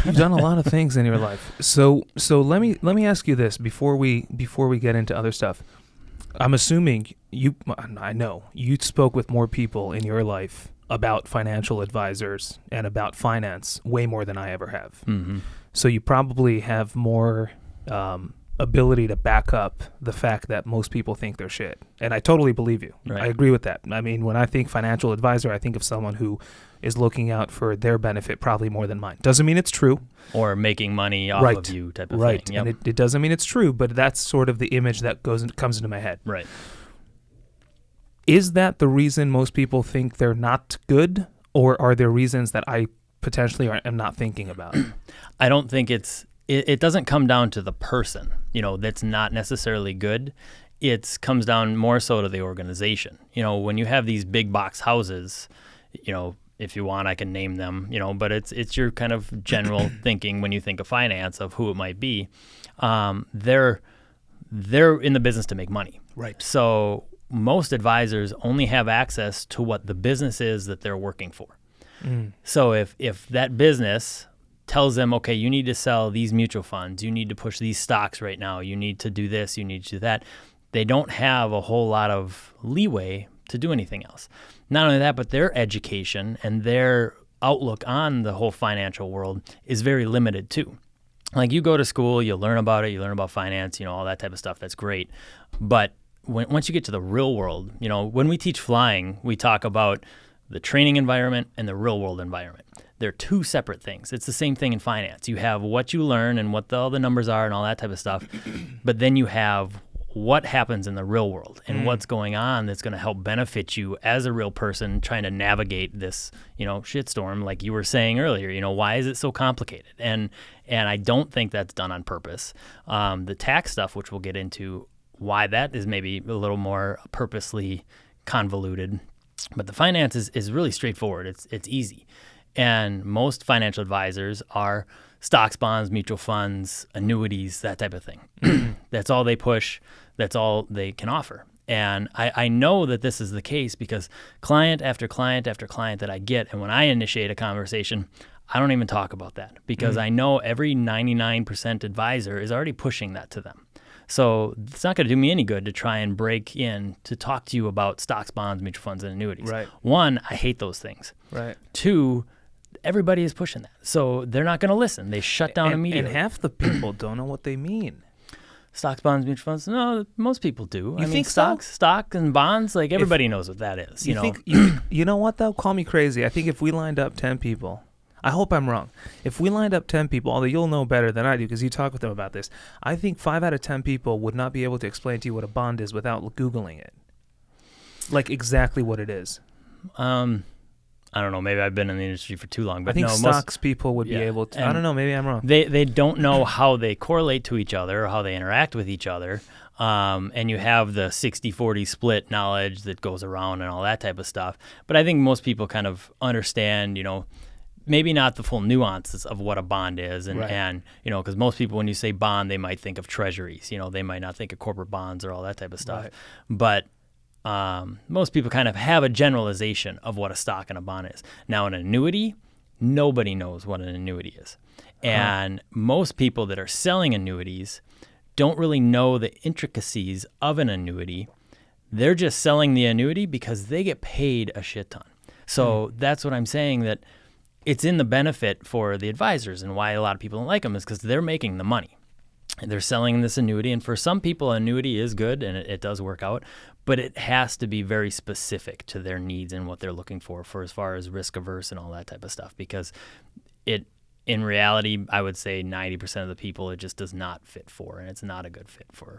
You've done a lot of things in your life. So let me ask you this before we get into other stuff. I'm assuming I know you spoke with more people in your life about financial advisors and about finance way more than I ever have. Mm-hmm. So you probably have more ability to back up the fact that most people think they're shit. And I totally believe you. Right. I agree with that. I mean, when I think financial advisor, I think of someone who is looking out for their benefit probably more than mine. Doesn't mean it's true. Or making money off Right. of you type of Right. thing. Yep. And it doesn't mean it's true, but that's sort of the image that comes into my head. Right. Is that the reason most people think they're not good? Or are there reasons that I potentially am not thinking about? I don't think it doesn't come down to the person, that's not necessarily good. It comes down more so to the organization. When you have these big box houses, if you want, I can name them, but it's your kind of general thinking when you think of finance of who it might be. They're in the business to make money. Right. So most advisors only have access to what the business is that they're working for. So if that business tells them, okay, you need to sell these mutual funds, you need to push these stocks right now, you need to do this, you need to do that, they don't have a whole lot of leeway to do anything else. Not only that, but their education and their outlook on the whole financial world is very limited too. Like you go to school, you learn about it, you learn about finance, all that type of stuff, that's great. But once you get to the real world, when we teach flying, we talk about the training environment and the real world environment. They're two separate things. It's the same thing in finance. You have what you learn and what all the numbers are and all that type of stuff, but then you have what happens in the real world and what's going on that's going to help benefit you as a real person trying to navigate this, shitstorm like you were saying earlier. Why is it so complicated? And I don't think that's done on purpose. The tax stuff, which we'll get into, why that is maybe a little more purposely convoluted. But the finance is really straightforward. It's easy. And most financial advisors are stocks, bonds, mutual funds, annuities, that type of thing. That's all they push. That's all they can offer. And I know that this is the case because client after client after client that I get, and when I initiate a conversation, I don't even talk about that because I know every 99% advisor is already pushing that to them. So it's not going to do me any good to try and break in to talk to you about stocks, bonds, mutual funds, and annuities. Right. One, I hate those things. Right. Two, everybody is pushing that. So they're not going to listen. They shut down immediately. And half the people don't know what they mean. Stocks, bonds, mutual funds? No, most people do. You think stocks, so? Stock and bonds, like everybody knows what that is. You know what, though? Call me crazy. I think if we lined up 10 people, I hope I'm wrong. If we lined up 10 people, although you'll know better than I do because you talk with them about this, I think 5 out of 10 people would not be able to explain to you what a bond is without Googling it. Like exactly what it is. I don't know. Maybe I've been in the industry for too long. But I think no, stocks people would be able to. I don't know. Maybe I'm wrong. They don't know how they correlate to each other or how they interact with each other. And you have the 60-40 split knowledge that goes around and all that type of stuff. But I think most people kind of understand, maybe not the full nuances of what a bond is. And because most people, when you say bond, they might think of treasuries. They might not think of corporate bonds or all that type of stuff. Right. But most people kind of have a generalization of what a stock and a bond is. Now, an annuity, nobody knows what an annuity is. And most people that are selling annuities don't really know the intricacies of an annuity. They're just selling the annuity because they get paid a shit ton. So that's what I'm saying, that it's in the benefit for the advisors, and why a lot of people don't like them is because they're making the money. And they're selling this annuity, and for some people, annuity is good and it does work out, but it has to be very specific to their needs and what they're looking for as far as risk averse and all that type of stuff, because in reality, I would say 90% of the people it just does not fit for, and it's not a good fit for